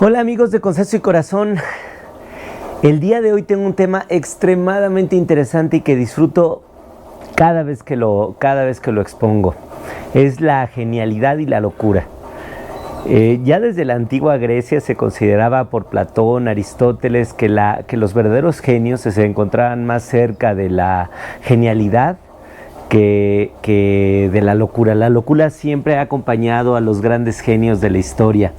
Hola amigos de Consenso y Corazón. El día de hoy tengo un tema extremadamente interesante y que disfruto cada vez que lo expongo. Es la genialidad y la locura. Ya desde la antigua Grecia se consideraba por Platón, Aristóteles, que los verdaderos genios se encontraban más cerca de la genialidad que de la locura. La locura siempre ha acompañado a los grandes genios de la historia.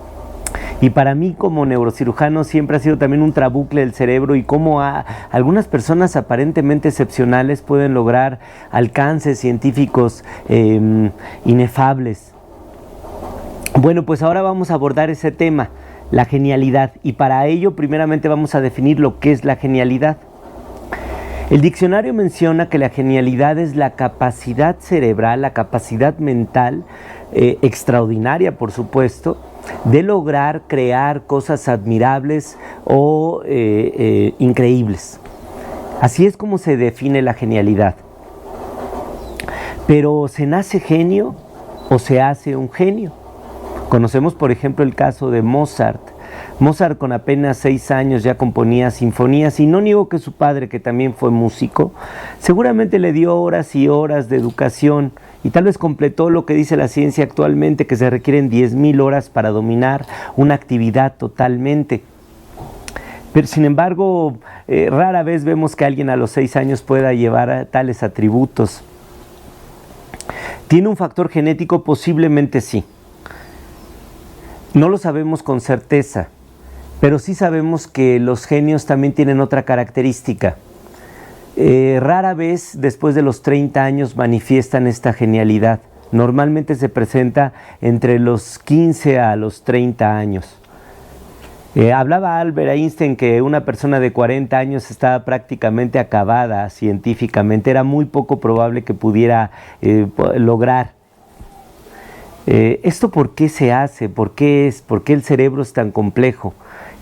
Y para mí como neurocirujano siempre ha sido también un trabucle del cerebro y cómo algunas personas aparentemente excepcionales pueden lograr alcances científicos inefables. Bueno, pues ahora vamos a abordar ese tema, la genialidad, y para ello primeramente vamos a definir lo que es la genialidad. El diccionario menciona que la genialidad es la capacidad cerebral, la capacidad mental, extraordinaria por supuesto, de lograr crear cosas admirables o increíbles. Así es como se define la genialidad. Pero ¿se nace genio o se hace un genio? Conocemos por ejemplo el caso de Mozart. Mozart con apenas 6 años ya componía sinfonías y no niego que su padre, que también fue músico, seguramente le dio horas y horas de educación y tal vez completó lo que dice la ciencia actualmente, que se requieren 10,000 horas para dominar una actividad totalmente. Pero sin embargo, rara vez vemos que alguien a los 6 años pueda llevar tales atributos. ¿Tiene un factor genético? Posiblemente sí. No lo sabemos con certeza, pero sí sabemos que los genios también tienen otra característica. Rara vez después de los 30 años manifiestan esta genialidad. Normalmente se presenta entre los 15 a los 30 años. Hablaba Albert Einstein que una persona de 40 años estaba prácticamente acabada científicamente. Era muy poco probable que pudiera lograr. ¿Esto por qué se hace? ¿Por qué el cerebro es tan complejo?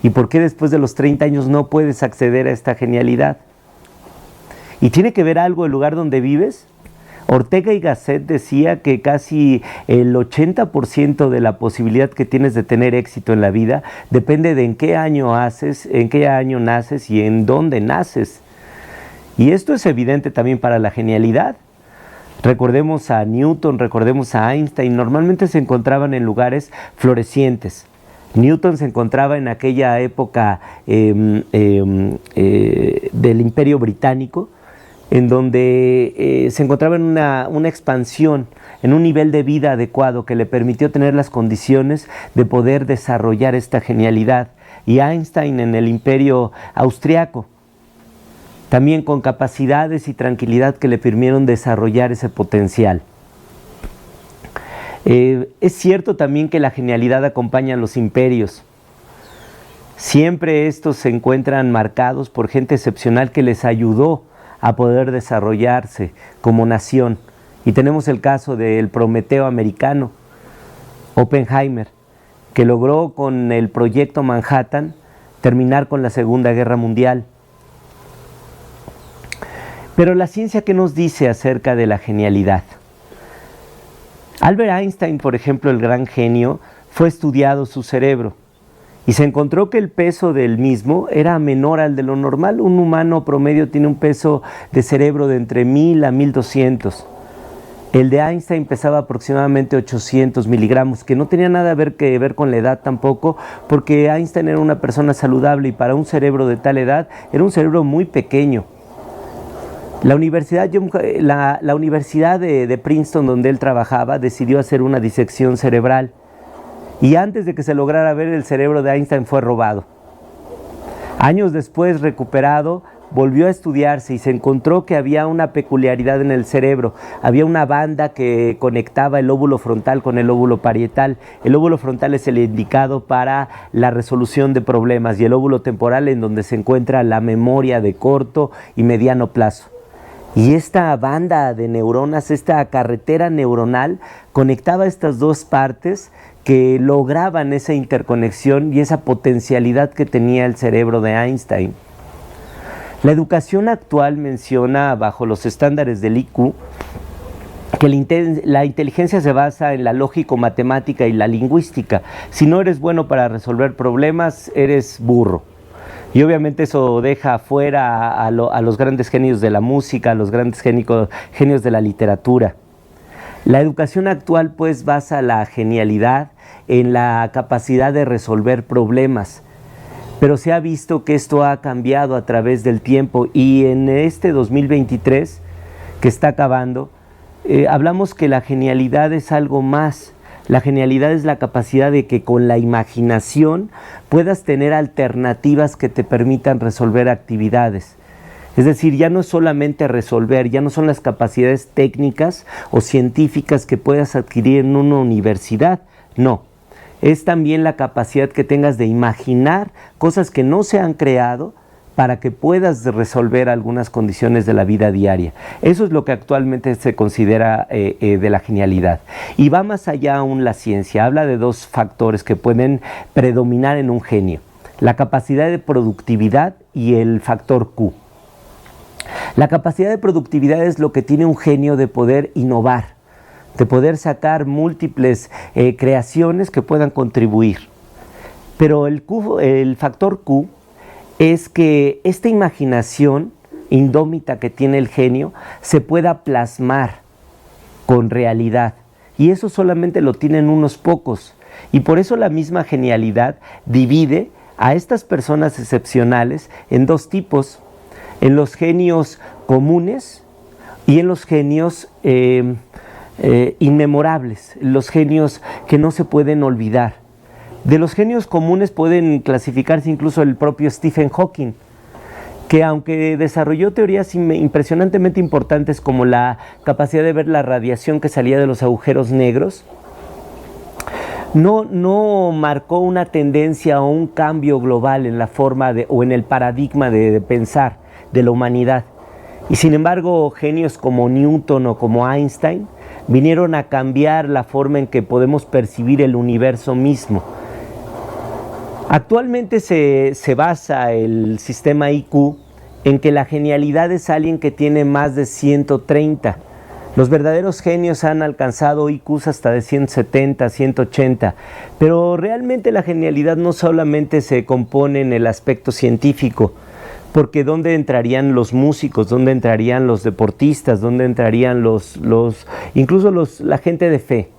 ¿Y por qué después de los 30 años no puedes acceder a esta genialidad? ¿Y tiene que ver algo el lugar donde vives? Ortega y Gasset decía que casi el 80% de la posibilidad que tienes de tener éxito en la vida depende de en qué año naces y en dónde naces. Y esto es evidente también para la genialidad. Recordemos a Newton, recordemos a Einstein, normalmente se encontraban en lugares florecientes. Newton se encontraba en aquella época del Imperio Británico, en donde se encontraba en una expansión, en un nivel de vida adecuado que le permitió tener las condiciones de poder desarrollar esta genialidad. Y Einstein en el Imperio Austriaco, también con capacidades y tranquilidad que le permitieron desarrollar ese potencial. Es cierto también que la genialidad acompaña a los imperios. Siempre estos se encuentran marcados por gente excepcional que les ayudó a poder desarrollarse como nación. Y tenemos el caso del Prometeo americano, Oppenheimer, que logró con el proyecto Manhattan terminar con la Segunda Guerra Mundial. Pero la ciencia, ¿qué nos dice acerca de la genialidad? Albert Einstein, por ejemplo, el gran genio, fue estudiado su cerebro y se encontró que el peso del mismo era menor al de lo normal. Un humano promedio tiene un peso de cerebro de entre 1000 a 1200. El de Einstein pesaba aproximadamente 800 miligramos, que no tenía nada que ver con la edad tampoco, porque Einstein era una persona saludable y para un cerebro de tal edad era un cerebro muy pequeño. La universidad de Princeton, donde él trabajaba, decidió hacer una disección cerebral y antes de que se lograra ver, el cerebro de Einstein fue robado. Años después, recuperado, volvió a estudiarse y se encontró que había una peculiaridad en el cerebro. Había una banda que conectaba el lóbulo frontal con el lóbulo parietal. El lóbulo frontal es el indicado para la resolución de problemas y el lóbulo temporal en donde se encuentra la memoria de corto y mediano plazo. Y esta banda de neuronas, esta carretera neuronal, conectaba estas dos partes que lograban esa interconexión y esa potencialidad que tenía el cerebro de Einstein. La educación actual menciona, bajo los estándares del IQ, que la inteligencia se basa en la lógico-matemática y la lingüística. Si no eres bueno para resolver problemas, eres burro. Y obviamente eso deja afuera a los grandes genios de la música, a los grandes genios de la literatura. La educación actual pues basa la genialidad en la capacidad de resolver problemas, pero se ha visto que esto ha cambiado a través del tiempo, y en este 2023 que está acabando, hablamos que la genialidad es algo más. La genialidad es la capacidad de que con la imaginación puedas tener alternativas que te permitan resolver actividades. Es decir, ya no es solamente resolver, ya no son las capacidades técnicas o científicas que puedas adquirir en una universidad, no. Es también la capacidad que tengas de imaginar cosas que no se han creado para que puedas resolver algunas condiciones de la vida diaria. Eso es lo que actualmente se considera de la genialidad. Y va más allá aún la ciencia. Habla de dos factores que pueden predominar en un genio: la capacidad de productividad y el factor Q. La capacidad de productividad es lo que tiene un genio de poder innovar, de poder sacar múltiples creaciones que puedan contribuir. Pero el factor Q es que esta imaginación indómita que tiene el genio se pueda plasmar con realidad, y eso solamente lo tienen unos pocos, y por eso la misma genialidad divide a estas personas excepcionales en dos tipos: en los genios comunes y en los genios inmemorables, los genios que no se pueden olvidar. De los genios comunes pueden clasificarse incluso el propio Stephen Hawking, que aunque desarrolló teorías impresionantemente importantes como la capacidad de ver la radiación que salía de los agujeros negros, no marcó una tendencia o un cambio global en la forma o en el paradigma de pensar de la humanidad. Y sin embargo, genios como Newton o como Einstein vinieron a cambiar la forma en que podemos percibir el universo mismo. Actualmente se basa el sistema IQ en que la genialidad es alguien que tiene más de 130. Los verdaderos genios han alcanzado IQs hasta de 170, 180, pero realmente la genialidad no solamente se compone en el aspecto científico, porque ¿dónde entrarían los músicos? ¿Dónde entrarían los deportistas? ¿Dónde entrarían incluso la gente de fe?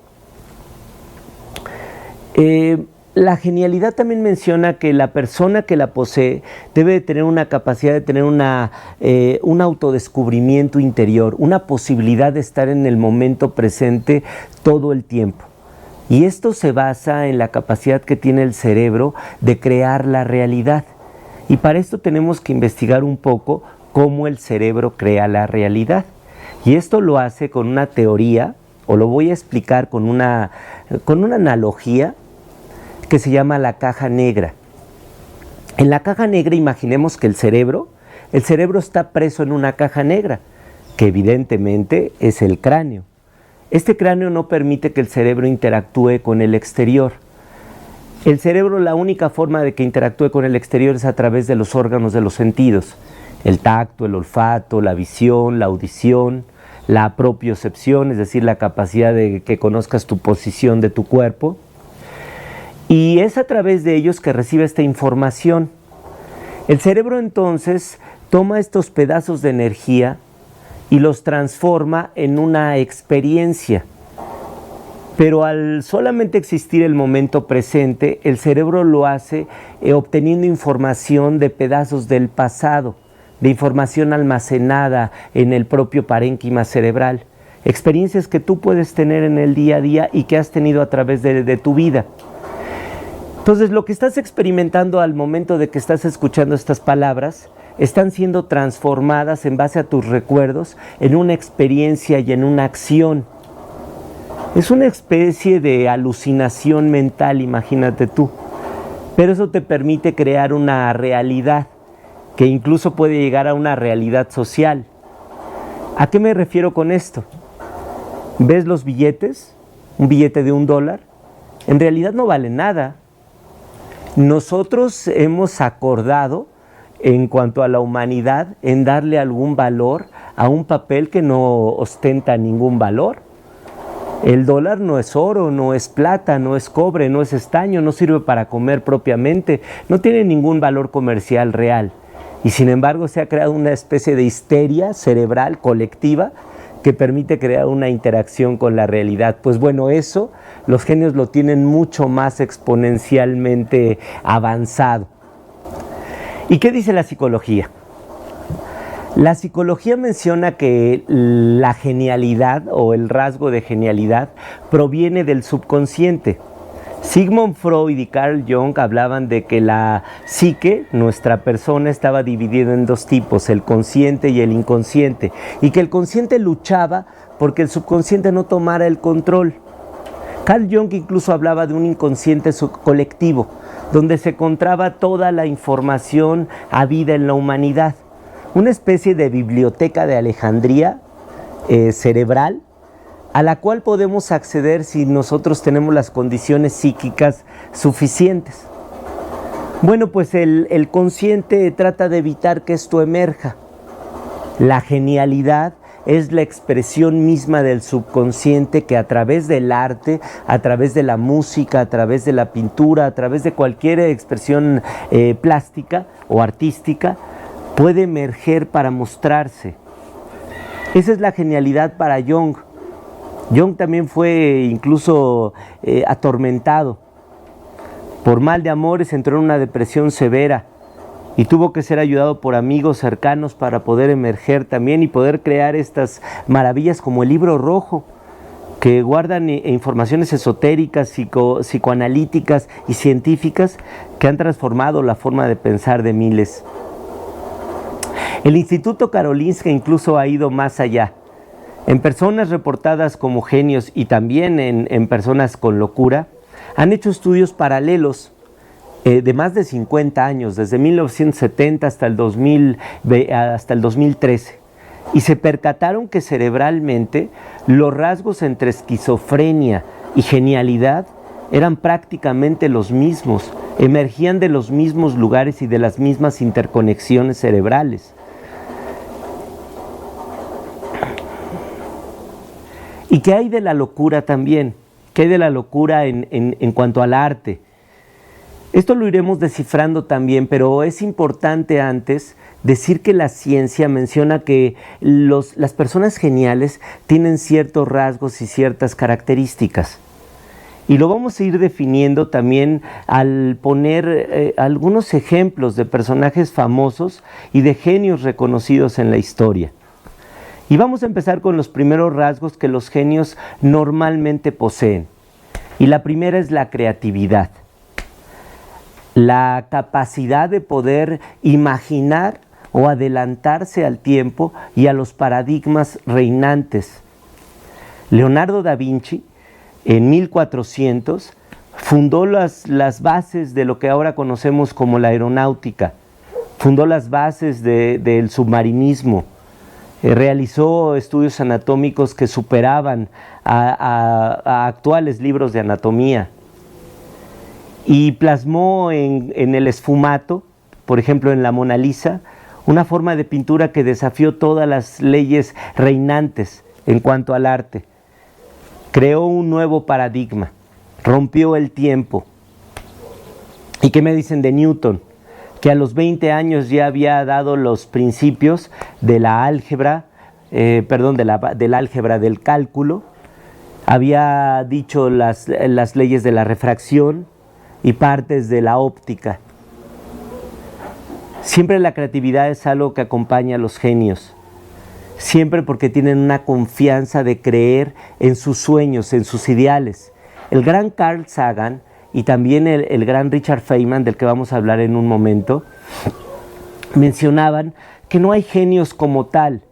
La genialidad también menciona que la persona que la posee debe de tener una capacidad de tener un autodescubrimiento interior, una posibilidad de estar en el momento presente todo el tiempo. Y esto se basa en la capacidad que tiene el cerebro de crear la realidad. Y para esto tenemos que investigar un poco cómo el cerebro crea la realidad. Y esto lo hace con una teoría, o lo voy a explicar con una analogía, que se llama la caja negra. En la caja negra imaginemos que el cerebro está preso en una caja negra, que evidentemente es el cráneo. Este cráneo no permite que el cerebro interactúe con el exterior. El cerebro, la única forma de que interactúe con el exterior es a través de los órganos de los sentidos: el tacto, el olfato, la visión, la audición, la propiocepción, es decir, la capacidad de que conozcas tu posición de tu cuerpo. Y es a través de ellos que recibe esta información. El cerebro entonces toma estos pedazos de energía y los transforma en una experiencia. Pero al solamente existir el momento presente, el cerebro lo hace obteniendo información de pedazos del pasado, de información almacenada en el propio parénquima cerebral. Experiencias que tú puedes tener en el día a día y que has tenido a través de tu vida. Entonces, lo que estás experimentando al momento de que estás escuchando estas palabras están siendo transformadas en base a tus recuerdos en una experiencia y en una acción. Es una especie de alucinación mental, imagínate tú. Pero eso te permite crear una realidad que incluso puede llegar a una realidad social. ¿A qué me refiero con esto? ¿Ves los billetes? Un billete de $1. En realidad no vale nada. Nosotros hemos acordado, en cuanto a la humanidad, en darle algún valor a un papel que no ostenta ningún valor. El dólar no es oro, no es plata, no es cobre, no es estaño, no sirve para comer propiamente, no tiene ningún valor comercial real. Y sin embargo se ha creado una especie de histeria cerebral colectiva que permite crear una interacción con la realidad. Pues bueno, eso los genios lo tienen mucho más exponencialmente avanzado. ¿Y qué dice la psicología? La psicología menciona que la genialidad o el rasgo de genialidad proviene del subconsciente. Sigmund Freud y Carl Jung hablaban de que la psique, nuestra persona, estaba dividida en dos tipos, el consciente y el inconsciente, y que el consciente luchaba porque el subconsciente no tomara el control. Carl Jung incluso hablaba de un inconsciente subcolectivo, donde se encontraba toda la información habida en la humanidad, una especie de biblioteca de Alejandría cerebral, a la cual podemos acceder si nosotros tenemos las condiciones psíquicas suficientes. Bueno, pues el consciente trata de evitar que esto emerja. La genialidad es la expresión misma del subconsciente que a través del arte, a través de la música, a través de la pintura, a través de cualquier expresión plástica o artística, puede emerger para mostrarse. Esa es la genialidad para Jung. Jung también fue incluso atormentado. Por mal de amores entró en una depresión severa y tuvo que ser ayudado por amigos cercanos para poder emerger también y poder crear estas maravillas como el Libro Rojo, que guardan informaciones esotéricas, psicoanalíticas y científicas que han transformado la forma de pensar de miles. El Instituto Karolinska incluso ha ido más allá. En personas reportadas como genios y también en personas con locura, han hecho estudios paralelos de más de 50 años, desde 1970 hasta el 2013, y se percataron que cerebralmente los rasgos entre esquizofrenia y genialidad eran prácticamente los mismos, emergían de los mismos lugares y de las mismas interconexiones cerebrales. ¿Y qué hay de la locura también? ¿Qué hay de la locura en cuanto al arte? Esto lo iremos descifrando también, pero es importante antes decir que la ciencia menciona que las personas geniales tienen ciertos rasgos y ciertas características. Y lo vamos a ir definiendo también al poner algunos ejemplos de personajes famosos y de genios reconocidos en la historia. Y vamos a empezar con los primeros rasgos que los genios normalmente poseen. Y la primera es la creatividad. La capacidad de poder imaginar o adelantarse al tiempo y a los paradigmas reinantes. Leonardo da Vinci, en 1400, fundó las bases de lo que ahora conocemos como la aeronáutica, fundó las bases del submarinismo, realizó estudios anatómicos que superaban a actuales libros de anatomía y plasmó en el esfumato, por ejemplo en la Mona Lisa, una forma de pintura que desafió todas las leyes reinantes en cuanto al arte. Creó un nuevo paradigma, rompió el tiempo. ¿Y qué me dicen de Newton? Que a los 20 años ya había dado los principios de la álgebra, del álgebra del cálculo, había dicho las leyes de la refracción y partes de la óptica. Siempre la creatividad es algo que acompaña a los genios, siempre porque tienen una confianza de creer en sus sueños, en sus ideales. El gran Carl Sagan y también el gran Richard Feynman, del que vamos a hablar en un momento, mencionaban que no hay genios como tal.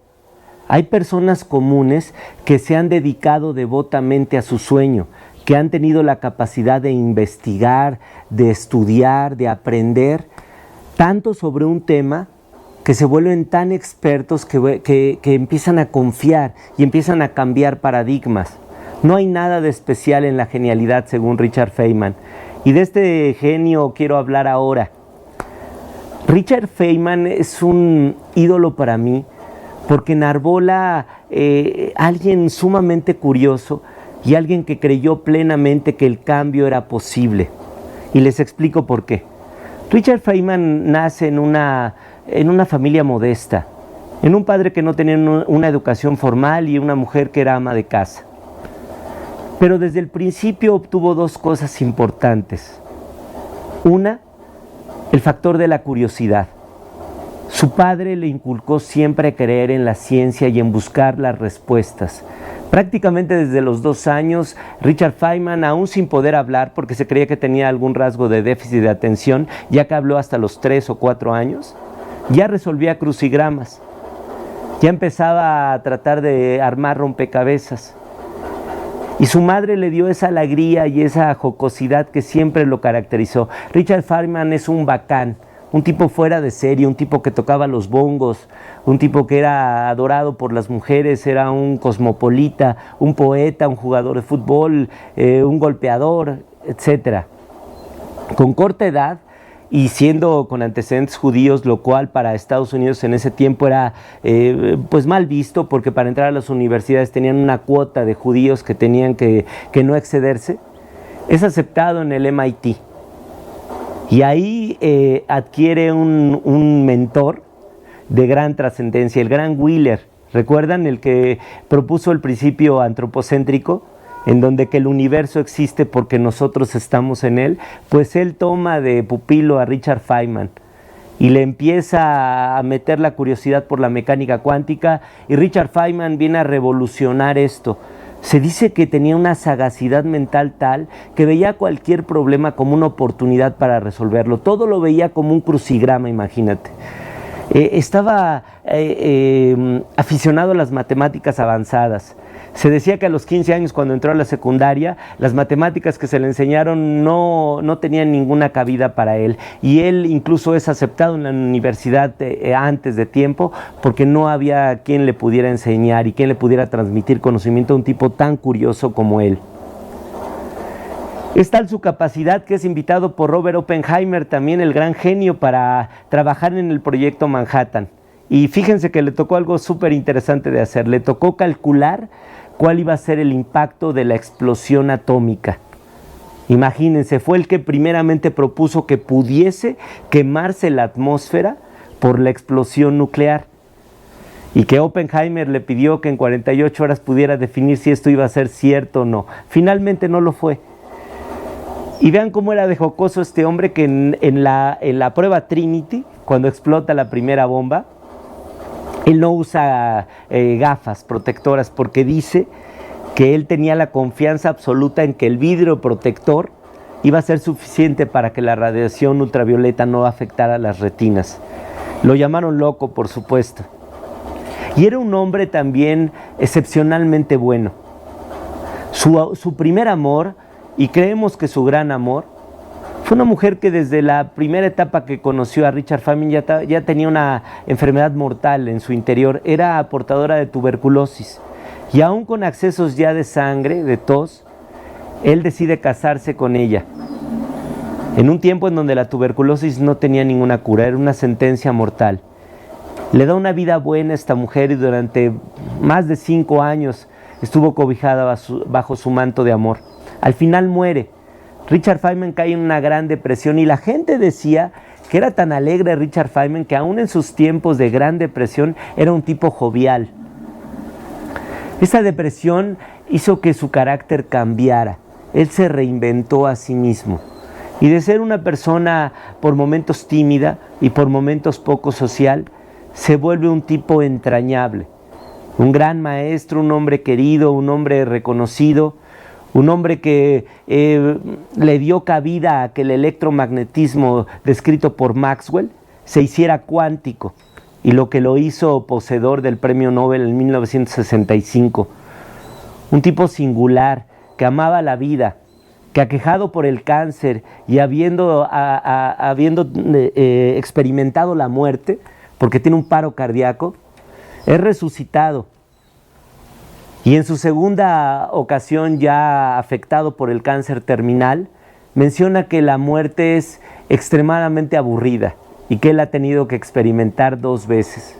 Hay personas comunes que se han dedicado devotamente a su sueño, que han tenido la capacidad de investigar, de estudiar, de aprender, tanto sobre un tema que se vuelven tan expertos que empiezan a confiar y empiezan a cambiar paradigmas. No hay nada de especial en la genialidad, según Richard Feynman. Y de este genio quiero hablar ahora. Richard Feynman es un ídolo para mí porque enarbola alguien sumamente curioso y alguien que creyó plenamente que el cambio era posible. Y les explico por qué. Richard Feynman nace en una familia modesta, en un padre que no tenía una educación formal y una mujer que era ama de casa. Pero desde el principio obtuvo dos cosas importantes. Una, el factor de la curiosidad. Su padre le inculcó siempre a creer en la ciencia y en buscar las respuestas. Prácticamente desde los 2 años, Richard Feynman, aún sin poder hablar porque se creía que tenía algún rasgo de déficit de atención, ya que habló hasta los 3 o 4 años, ya resolvía crucigramas, ya empezaba a tratar de armar rompecabezas. Y su madre le dio esa alegría y esa jocosidad que siempre lo caracterizó. Richard Feynman es un bacán, un tipo fuera de serie, un tipo que tocaba los bongos, un tipo que era adorado por las mujeres, era un cosmopolita, un poeta, un jugador de fútbol, un golpeador, etc. Con corta edad y siendo con antecedentes judíos, lo cual para Estados Unidos en ese tiempo era pues mal visto, porque para entrar a las universidades tenían una cuota de judíos que tenían que no excederse, es aceptado en el MIT. Y ahí adquiere un mentor de gran trascendencia, el gran Wheeler. ¿Recuerdan? El que propuso el principio antropocéntrico, en donde que el universo existe porque nosotros estamos en él. Pues él toma de pupilo a Richard Feynman y le empieza a meter la curiosidad por la mecánica cuántica, y Richard Feynman viene a revolucionar esto. Se dice que tenía una sagacidad mental tal que veía cualquier problema como una oportunidad para resolverlo. Todo lo veía como un crucigrama, imagínate. Estaba aficionado a las matemáticas avanzadas. Se decía que a los 15 años, cuando entró a la secundaria, las matemáticas que se le enseñaron no tenían ninguna cabida para él. Y él incluso es aceptado en la universidad antes de tiempo, porque no había quien le pudiera enseñar y quien le pudiera transmitir conocimiento a un tipo tan curioso como él. Es tal su capacidad que es invitado por Robert Oppenheimer, también el gran genio, para trabajar en el proyecto Manhattan. Y fíjense que le tocó algo súper interesante de hacer. Le tocó calcular cuál iba a ser el impacto de la explosión atómica. Imagínense, fue el que primeramente propuso que pudiese quemarse la atmósfera por la explosión nuclear, y que Oppenheimer le pidió que en 48 horas pudiera definir si esto iba a ser cierto o no. Finalmente no lo fue. Y vean cómo era de jocoso este hombre, que en la prueba Trinity, cuando explota la primera bomba, él no usa gafas protectoras, porque dice que él tenía la confianza absoluta en que el vidrio protector iba a ser suficiente para que la radiación ultravioleta no afectara las retinas. Lo llamaron loco, por supuesto. Y era un hombre también excepcionalmente bueno. Su primer amor, y creemos que su gran amor, fue una mujer que desde la primera etapa que conoció a Richard Feynman ya tenía una enfermedad mortal en su interior. Era portadora de tuberculosis, y aún con accesos ya de sangre, de tos, él decide casarse con ella, en un tiempo en donde la tuberculosis no tenía ninguna cura, era una sentencia mortal. Le da una vida buena a esta mujer, y durante más de 5 años estuvo cobijada bajo su manto de amor. Al final muere. Richard Feynman cae en una gran depresión, y la gente decía que era tan alegre Richard Feynman que aún en sus tiempos de gran depresión era un tipo jovial. Esa depresión hizo que su carácter cambiara. Él se reinventó a sí mismo, y de ser una persona por momentos tímida y por momentos poco social, se vuelve un tipo entrañable, un gran maestro, un hombre querido, un hombre reconocido, un hombre que le dio cabida a que el electromagnetismo descrito por Maxwell se hiciera cuántico, y lo que lo hizo poseedor del premio Nobel en 1965. Un tipo singular, que amaba la vida, que aquejado por el cáncer y habiendo experimentado la muerte, porque tiene un paro cardíaco, es resucitado. Y en su segunda ocasión, ya afectado por el cáncer terminal, menciona que la muerte es extremadamente aburrida y que él ha tenido que experimentar 2 veces.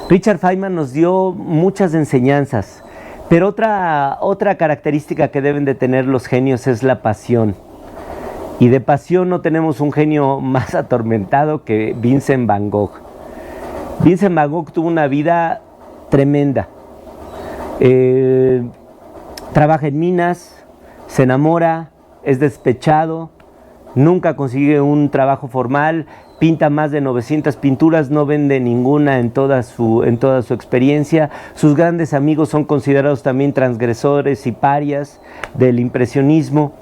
Richard Feynman nos dio muchas enseñanzas. Pero otra característica que deben de tener los genios es la pasión. Y de pasión no tenemos un genio más atormentado que Vincent Van Gogh. Vincent Van Gogh tuvo una vida tremenda. Trabaja en minas, se enamora, es despechado, nunca consigue un trabajo formal, pinta más de 900 pinturas, no vende ninguna en toda su experiencia. Sus grandes amigos son considerados también transgresores y parias del impresionismo.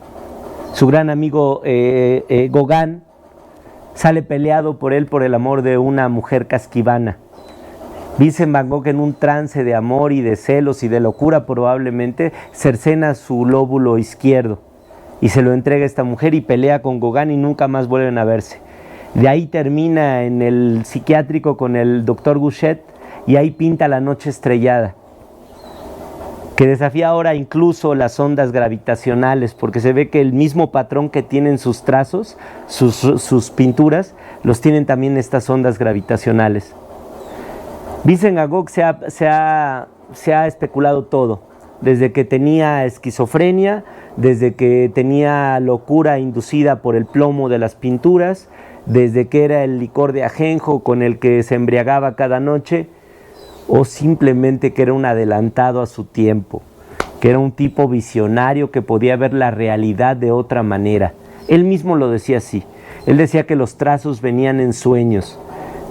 Su gran amigo Gauguin sale peleado por él por el amor de una mujer casquivana. Vincent Van Gogh, en un trance de amor y de celos y de locura probablemente, cercena su lóbulo izquierdo y se lo entrega a esta mujer y pelea con Gauguin y nunca más vuelven a verse. De ahí termina en el psiquiátrico con el doctor Gouchet y ahí pinta La noche estrellada, que desafía ahora incluso las ondas gravitacionales, porque se ve que el mismo patrón que tienen sus trazos, sus pinturas, los tienen también estas ondas gravitacionales. Vincent Van Gogh se ha especulado todo, desde que tenía esquizofrenia, desde que tenía locura inducida por el plomo de las pinturas, desde que era el licor de ajenjo con el que se embriagaba cada noche, o simplemente que era un adelantado a su tiempo, que era un tipo visionario que podía ver la realidad de otra manera. Él mismo lo decía así. Él decía que los trazos venían en sueños,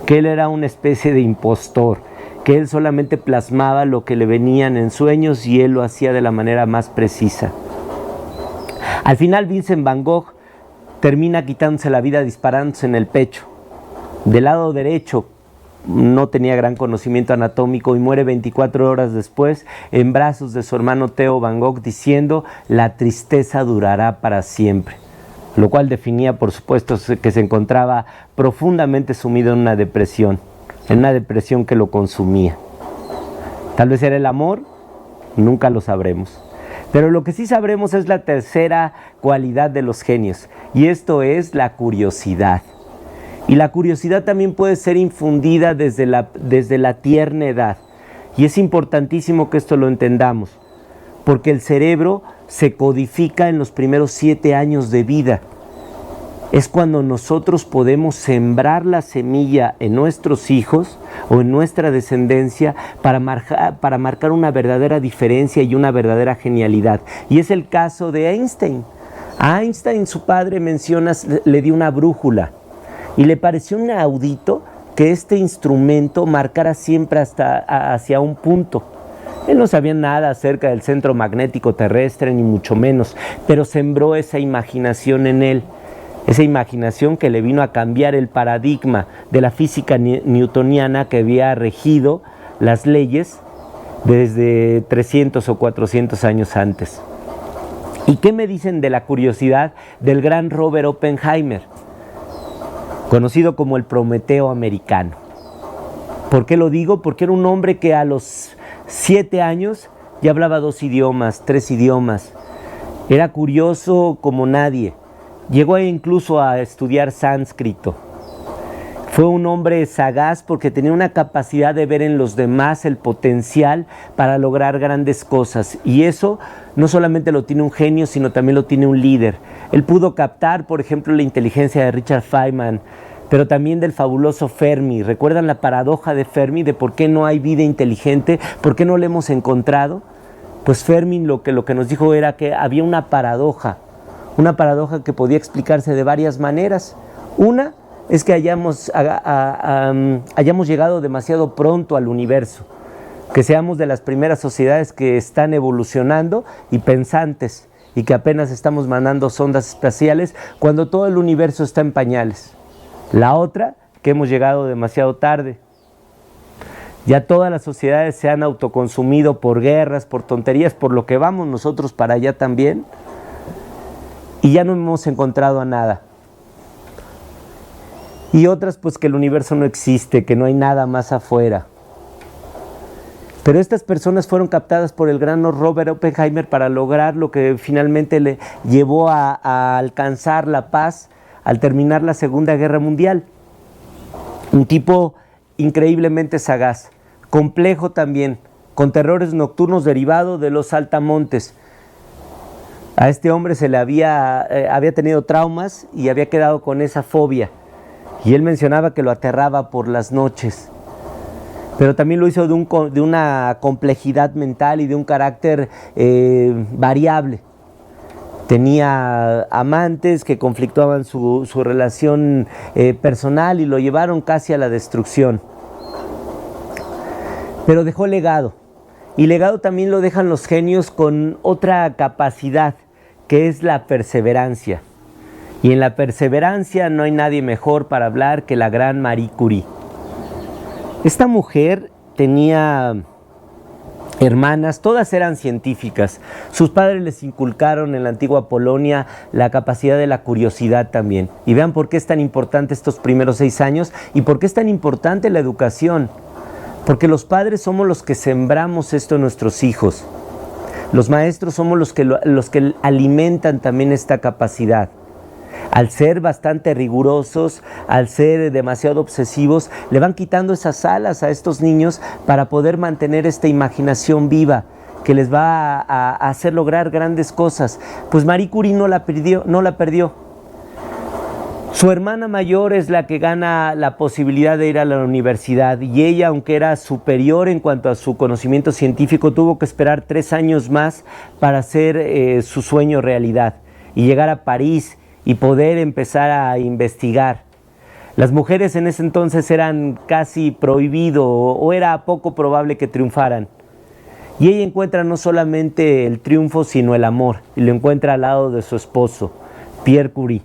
que él era una especie de impostor, que él solamente plasmaba lo que le venían en sueños y él lo hacía de la manera más precisa. Al final Vincent Van Gogh termina quitándose la vida disparándose en el pecho. Del lado derecho no tenía gran conocimiento anatómico y muere 24 horas después en brazos de su hermano Theo Van Gogh diciendo: la tristeza durará para siempre. Lo cual definía, por supuesto, que se encontraba profundamente sumido en una depresión que lo consumía. Tal vez era el amor, nunca lo sabremos. Pero lo que sí sabremos es la tercera cualidad de los genios, y esto es la curiosidad. Y la curiosidad también puede ser infundida desde la tierna edad. Y es importantísimo que esto lo entendamos, porque el cerebro se codifica en los primeros 7 años de vida. Es cuando nosotros podemos sembrar la semilla en nuestros hijos o en nuestra descendencia para marcar una verdadera diferencia y una verdadera genialidad. Y es el caso de Einstein. A Einstein, su padre, mencionas, le dio una brújula y le pareció inaudito que este instrumento marcara siempre hacia un punto. Él no sabía nada acerca del centro magnético terrestre, ni mucho menos, pero sembró esa imaginación en él. Esa imaginación que le vino a cambiar el paradigma de la física newtoniana que había regido las leyes desde 300 o 400 años antes. ¿Y qué me dicen de la curiosidad del gran Robert Oppenheimer, conocido como el Prometeo americano? ¿Por qué lo digo? Porque era un hombre que a los 7 años ya hablaba 2 idiomas, 3 idiomas. Era curioso como nadie. Llegó incluso a estudiar sánscrito. Fue un hombre sagaz porque tenía una capacidad de ver en los demás el potencial para lograr grandes cosas. Y eso no solamente lo tiene un genio, sino también lo tiene un líder. Él pudo captar, por ejemplo, la inteligencia de Richard Feynman, pero también del fabuloso Fermi. ¿Recuerdan la paradoja de Fermi de por qué no hay vida inteligente? ¿Por qué no la hemos encontrado? Pues Fermi lo que nos dijo era que había una paradoja que podía explicarse de varias maneras. Una es que hayamos llegado demasiado pronto al universo, que seamos de las primeras sociedades que están evolucionando y pensantes, y que apenas estamos mandando sondas espaciales cuando todo el universo está en pañales. La otra, que hemos llegado demasiado tarde. Ya todas las sociedades se han autoconsumido por guerras, por tonterías, por lo que vamos nosotros para allá también, y ya no hemos encontrado a nada. Y otras, pues, que el universo no existe, que no hay nada más afuera. Pero estas personas fueron captadas por el gran Robert Oppenheimer para lograr lo que finalmente le llevó a alcanzar la paz al terminar la Segunda Guerra Mundial. Un tipo increíblemente sagaz, complejo también, con terrores nocturnos derivados de los saltamontes. A este hombre se le había tenido traumas y había quedado con esa fobia. Y él mencionaba que lo aterraba por las noches. Pero también lo hizo de una complejidad mental y de un carácter variable. Tenía amantes que conflictuaban su relación personal y lo llevaron casi a la destrucción. Pero dejó legado. Y legado también lo dejan los genios con otra capacidad, que es la perseverancia. Y en la perseverancia no hay nadie mejor para hablar que la gran Marie Curie. Esta mujer tenía hermanas, todas eran científicas. Sus padres les inculcaron en la antigua Polonia la capacidad de la curiosidad también. Y vean por qué es tan importante estos primeros 6 años y por qué es tan importante la educación. Porque los padres somos los que sembramos esto en nuestros hijos. Los maestros somos los que alimentan también esta capacidad. Al ser bastante rigurosos, al ser demasiado obsesivos, le van quitando esas alas a estos niños para poder mantener esta imaginación viva que les va a hacer lograr grandes cosas. Pues Marie Curie no la perdió. Su hermana mayor es la que gana la posibilidad de ir a la universidad y ella, aunque era superior en cuanto a su conocimiento científico, tuvo que esperar 3 años más para hacer su sueño realidad y llegar a París y poder empezar a investigar. Las mujeres en ese entonces eran casi prohibido o era poco probable que triunfaran. Y ella encuentra no solamente el triunfo, sino el amor, y lo encuentra al lado de su esposo, Pierre Curie.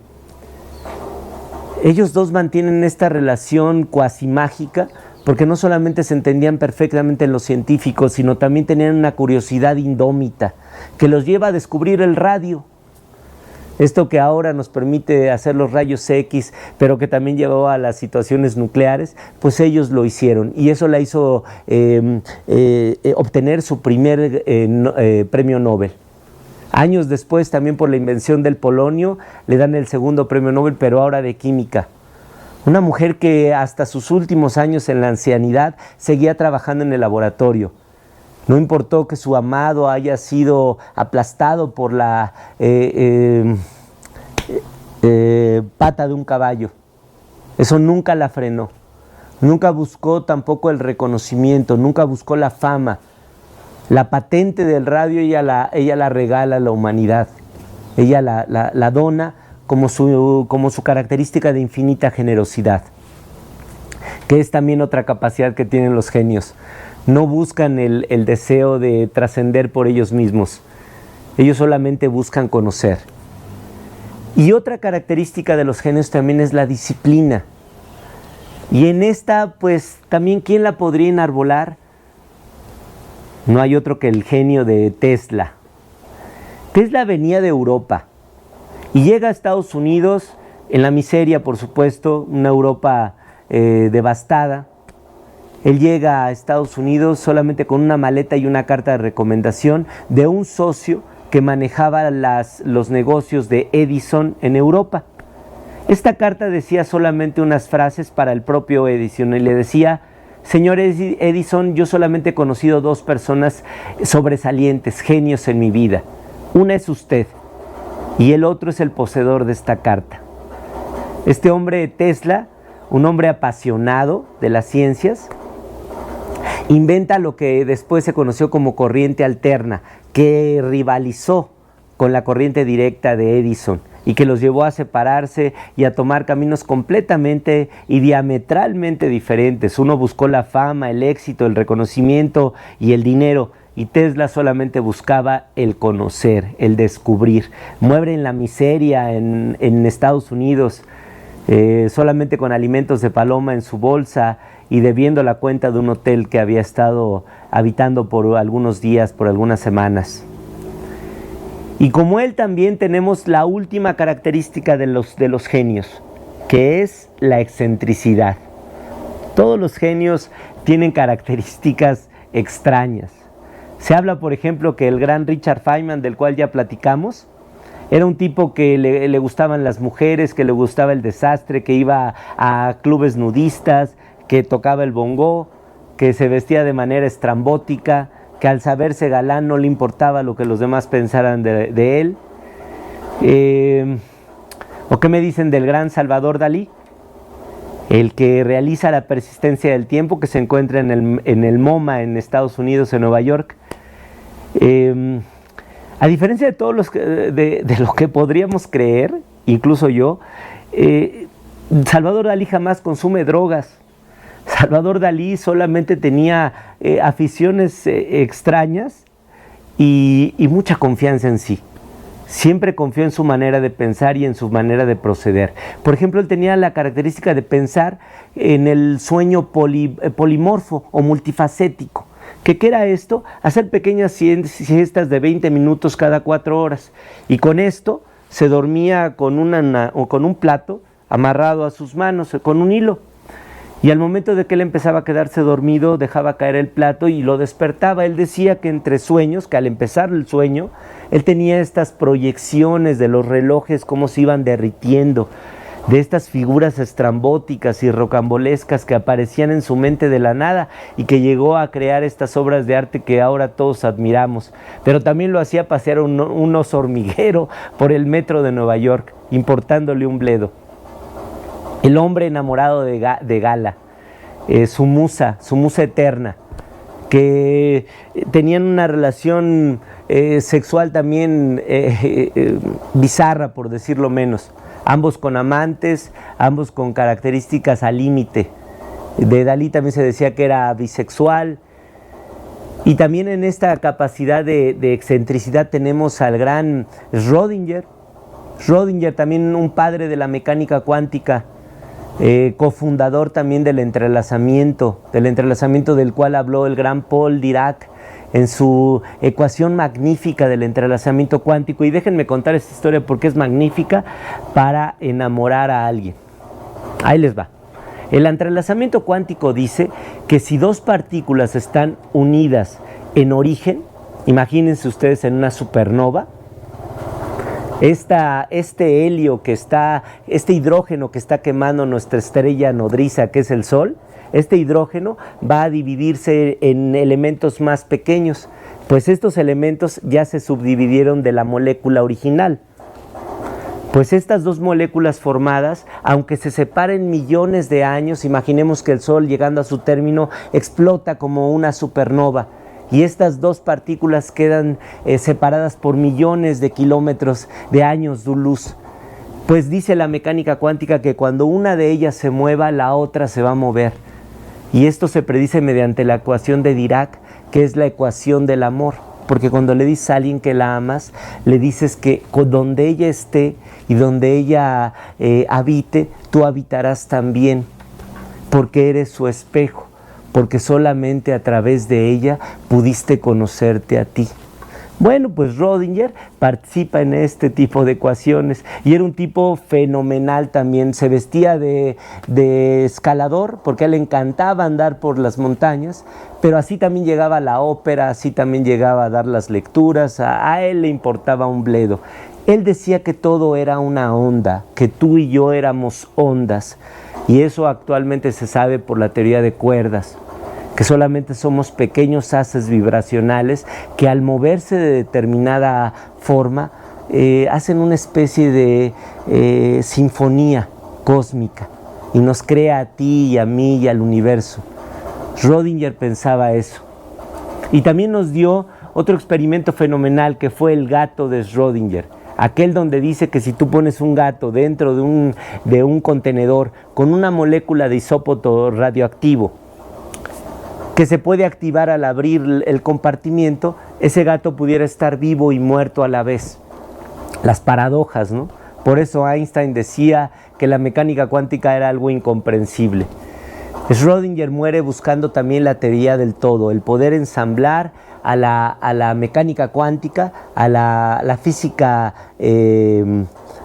Ellos dos mantienen esta relación cuasi mágica porque no solamente se entendían perfectamente en lo científico, sino también tenían una curiosidad indómita que los lleva a descubrir el radio. Esto que ahora nos permite hacer los rayos X, pero que también llevó a las situaciones nucleares, pues ellos lo hicieron. Y eso la hizo obtener su primer premio Nobel. Años después, también por la invención del polonio, le dan el segundo premio Nobel, pero ahora de química. Una mujer que hasta sus últimos años en la ancianidad seguía trabajando en el laboratorio. No importó que su amado haya sido aplastado por la pata de un caballo. Eso nunca la frenó. Nunca buscó tampoco el reconocimiento, nunca buscó la fama. La patente del radio ella la regala a la humanidad. Ella la dona como su característica de infinita generosidad, que es también otra capacidad que tienen los genios. No buscan el deseo de trascender por ellos mismos. Ellos solamente buscan conocer. Y otra característica de los genios también es la disciplina. Y en esta, pues, también, ¿quién la podría enarbolar? No hay otro que el genio de Tesla. Tesla venía de Europa y llega a Estados Unidos en la miseria, por supuesto, una Europa devastada. Él llega a Estados Unidos solamente con una maleta y una carta de recomendación de un socio que manejaba los negocios de Edison en Europa. Esta carta decía solamente unas frases para el propio Edison y le decía: señor Edison, yo solamente he conocido 2 personas sobresalientes, genios en mi vida. Una es usted y el otro es el poseedor de esta carta. Este hombre Tesla, un hombre apasionado de las ciencias, inventa lo que después se conoció como corriente alterna, que rivalizó con la corriente directa de Edison y que los llevó a separarse y a tomar caminos completamente y diametralmente diferentes. Uno buscó la fama, el éxito, el reconocimiento y el dinero, y Tesla solamente buscaba el conocer, el descubrir. Muere en la miseria en Estados Unidos, solamente con alimentos de paloma en su bolsa y debiendo la cuenta de un hotel que había estado habitando por algunos días, por algunas semanas. Y como él también tenemos la última característica de los genios, que es la excentricidad. Todos los genios tienen características extrañas. Se habla, por ejemplo, que el gran Richard Feynman, del cual ya platicamos, era un tipo que le gustaban las mujeres, que le gustaba el desastre, que iba a clubes nudistas, que tocaba el bongó, que se vestía de manera estrambótica, que al saberse galán no le importaba lo que los demás pensaran de él. ¿O qué me dicen del gran Salvador Dalí? El que realiza La persistencia del tiempo, que se encuentra en el MoMA en Estados Unidos, en Nueva York. A diferencia de todos de lo que podríamos creer, incluso yo, Salvador Dalí jamás consume drogas. Salvador Dalí solamente tenía aficiones extrañas y mucha confianza en sí. Siempre confió en su manera de pensar y en su manera de proceder. Por ejemplo, él tenía la característica de pensar en el sueño polimorfo o multifacético. ¿Qué era esto? Hacer pequeñas siestas de 20 minutos cada 4 horas. Y con esto se dormía con un plato amarrado a sus manos, con un hilo. Y al momento de que él empezaba a quedarse dormido, dejaba caer el plato y lo despertaba. Él decía que entre sueños, que al empezar el sueño, él tenía estas proyecciones de los relojes, cómo se iban derritiendo, de estas figuras estrambóticas y rocambolescas que aparecían en su mente de la nada y que llegó a crear estas obras de arte que ahora todos admiramos. Pero también lo hacía pasear un oso hormiguero por el metro de Nueva York, importándole un bledo. El hombre enamorado de Gala, su musa eterna, que tenían una relación sexual también bizarra, por decirlo menos. Ambos con amantes, ambos con características al límite. De Dalí también se decía que era bisexual. Y también en esta capacidad de excentricidad tenemos al gran Schrödinger. Schrödinger, también un padre de la mecánica cuántica, cofundador también del entrelazamiento del cual habló el gran Paul Dirac en su ecuación magnífica del entrelazamiento cuántico. Y déjenme contar esta historia porque es magnífica para enamorar a alguien. Ahí les va. El entrelazamiento cuántico dice que si dos partículas están unidas en origen, imagínense ustedes en una supernova, este helio este hidrógeno que está quemando nuestra estrella nodriza, que es el Sol, este hidrógeno va a dividirse en elementos más pequeños, pues estos elementos ya se subdividieron de la molécula original. Pues estas dos moléculas formadas, aunque se separen millones de años, imaginemos que el Sol, llegando a su término, explota como una supernova. Y estas dos partículas quedan separadas por millones de kilómetros de años de luz. Pues dice la mecánica cuántica que cuando una de ellas se mueva, la otra se va a mover. Y esto se predice mediante la ecuación de Dirac, que es la ecuación del amor. Porque cuando le dices a alguien que la amas, le dices que donde ella esté y donde ella habite, tú habitarás también, porque eres su espejo. Porque solamente a través de ella pudiste conocerte a ti. Bueno, pues Schrödinger participa en este tipo de ecuaciones y era un tipo fenomenal también. Se vestía de escalador porque a él le encantaba andar por las montañas, pero así también llegaba a la ópera, así también llegaba a dar las lecturas, a él le importaba un bledo. Él decía que todo era una onda, que tú y yo éramos ondas. Y eso actualmente se sabe por la teoría de cuerdas, que solamente somos pequeños haces vibracionales que al moverse de determinada forma hacen una especie de sinfonía cósmica y nos crea a ti y a mí y al universo. Schrödinger pensaba eso. Y también nos dio otro experimento fenomenal que fue el gato de Schrödinger. Aquel donde dice que si tú pones un gato dentro de un contenedor con una molécula de isótopo radioactivo que se puede activar al abrir el compartimiento, ese gato pudiera estar vivo y muerto a la vez. Las paradojas, ¿no? Por eso Einstein decía que la mecánica cuántica era algo incomprensible. Schrödinger muere buscando también la teoría del todo, el poder ensamblar a la mecánica cuántica, a la física,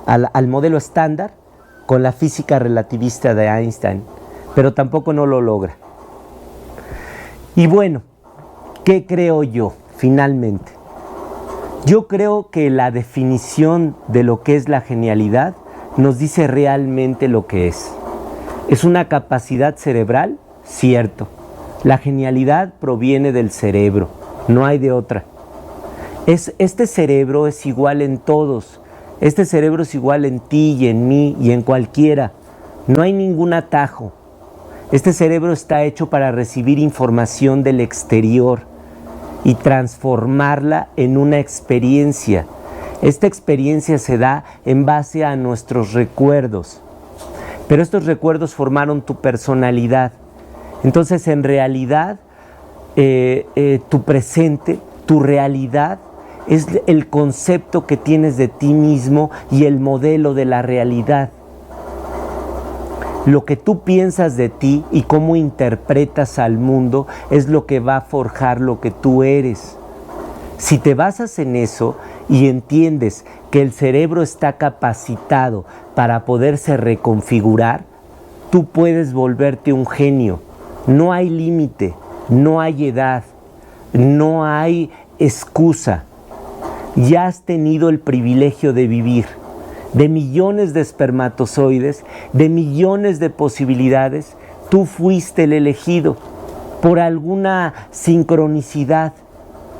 al modelo estándar, con la física relativista de Einstein, pero tampoco no lo logra. Y bueno, ¿qué creo yo finalmente? Yo creo que la definición de lo que es la genialidad nos dice realmente lo que es. ¿Es una capacidad cerebral? Cierto. La genialidad proviene del cerebro. no hay de otra. Este cerebro es igual en todos, este cerebro es igual en ti y en mí y en cualquiera, no hay ningún atajo. Este cerebro está hecho para recibir información del exterior y transformarla en una experiencia. Esta experiencia se da en base a nuestros recuerdos, pero estos recuerdos formaron tu personalidad. Entonces, en realidad, tu presente, tu realidad, es el concepto que tienes de ti mismo y el modelo de la realidad. Lo que tú piensas de ti y cómo interpretas al mundo es lo que va a forjar lo que tú eres. Si te basas en eso y entiendes que el cerebro está capacitado para poderse reconfigurar, tú puedes volverte un genio. No hay límite, no hay edad, no hay excusa. Ya has tenido el privilegio de vivir, de millones de espermatozoides, de millones de posibilidades. Tú fuiste el elegido por alguna sincronicidad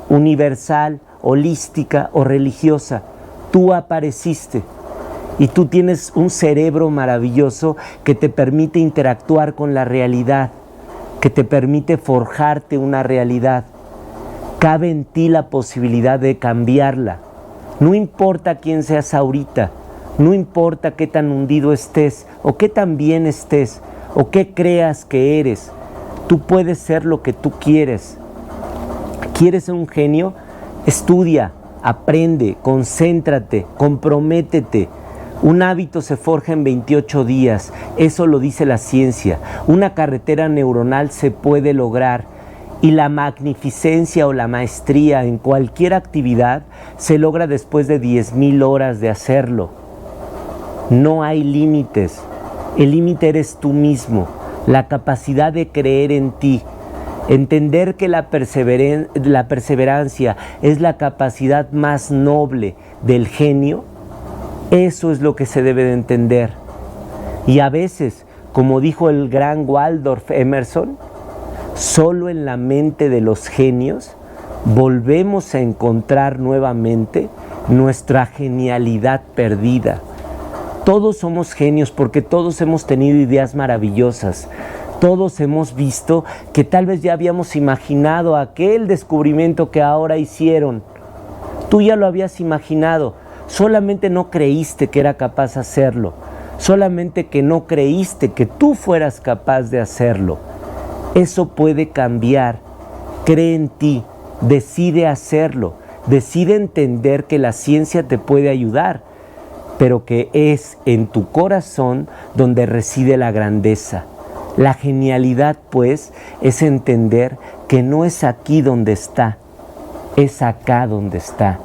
universal, holística o religiosa. Tú apareciste y tú tienes un cerebro maravilloso que te permite interactuar con la realidad, que te permite forjarte una realidad. Cabe en ti la posibilidad de cambiarla. No importa quién seas ahorita, no importa qué tan hundido estés o qué tan bien estés o qué creas que eres, tú puedes ser lo que tú quieres. ¿Quieres ser un genio? Estudia, aprende, concéntrate, comprométete. Un hábito se forja en 28 días, eso lo dice la ciencia. Una carretera neuronal se puede lograr. Y la magnificencia o la maestría en cualquier actividad se logra después de 10,000 horas de hacerlo. No hay límites. El límite eres tú mismo. La capacidad de creer en ti. Entender que la perseverancia es la capacidad más noble del genio. Eso es lo que se debe de entender. Y a veces, como dijo el gran Waldorf Emerson, solo en la mente de los genios volvemos a encontrar nuevamente nuestra genialidad perdida. Todos somos genios porque todos hemos tenido ideas maravillosas. Todos hemos visto que tal vez ya habíamos imaginado aquel descubrimiento que ahora hicieron. Tú ya lo habías imaginado, solamente no creíste que era capaz de hacerlo. Solamente que no creíste que tú fueras capaz de hacerlo. Eso puede cambiar. Cree en ti, decide hacerlo, decide entender que la ciencia te puede ayudar, pero que es en tu corazón donde reside la grandeza. La genialidad, pues, es entender que no es aquí donde está, es acá donde está.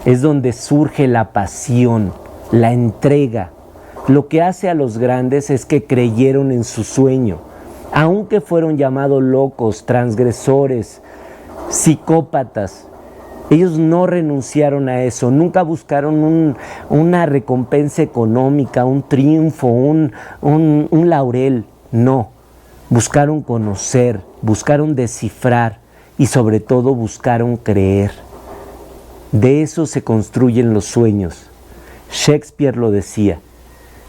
Es donde surge la pasión, la entrega. Lo que hace a los grandes es que creyeron en su sueño. Aunque fueron llamados locos, transgresores, psicópatas, ellos no renunciaron a eso, nunca buscaron una recompensa económica, un triunfo, un laurel, no. Buscaron conocer, buscaron descifrar y sobre todo buscaron creer. De eso se construyen los sueños. Shakespeare lo decía.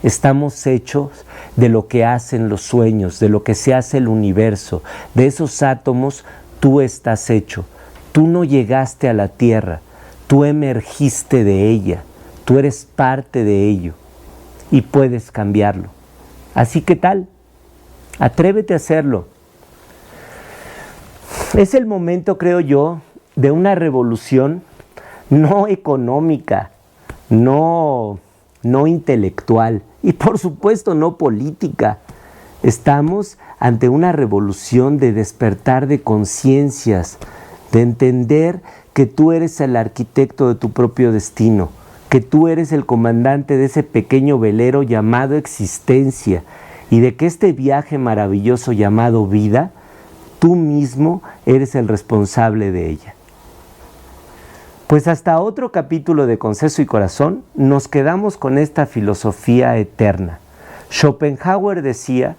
Estamos hechos de lo que hacen los sueños, de lo que se hace el universo. De esos átomos tú estás hecho. Tú no llegaste a la Tierra, tú emergiste de ella, tú eres parte de ello y puedes cambiarlo. Así que tal, atrévete a hacerlo. Es el momento, creo yo, de una revolución no económica, no intelectual y por supuesto no política. Estamos ante una revolución de despertar de conciencias, de entender que tú eres el arquitecto de tu propio destino, que tú eres el comandante de ese pequeño velero llamado existencia y de que este viaje maravilloso llamado vida, tú mismo eres el responsable de ella. Pues hasta otro capítulo de Conceso y Corazón nos quedamos con esta filosofía eterna. Schopenhauer decía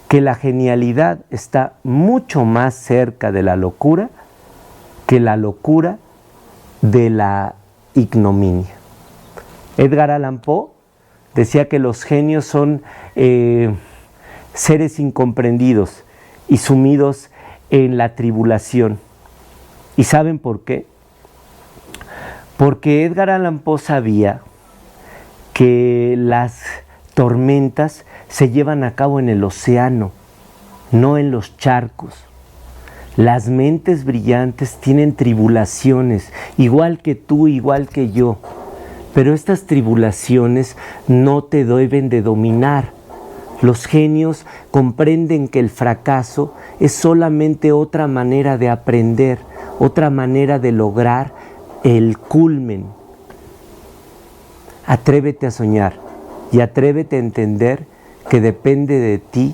que la genialidad está mucho más cerca de la locura que la locura de la ignominia. Edgar Allan Poe decía que los genios son seres incomprendidos y sumidos en la tribulación. ¿Y saben por qué? Porque Edgar Allan Poe sabía que las tormentas se llevan a cabo en el océano, no en los charcos. Las mentes brillantes tienen tribulaciones, igual que tú, igual que yo. Pero estas tribulaciones no te deben de dominar. Los genios comprenden que el fracaso es solamente otra manera de aprender, otra manera de lograr el culmen. Atrévete a soñar y atrévete a entender que depende de ti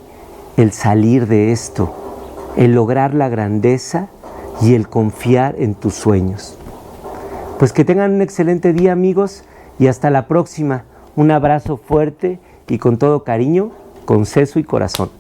el salir de esto, el lograr la grandeza y el confiar en tus sueños. Pues que tengan un excelente día, amigos, y hasta la próxima. Un abrazo fuerte y con todo cariño, con seso y corazón.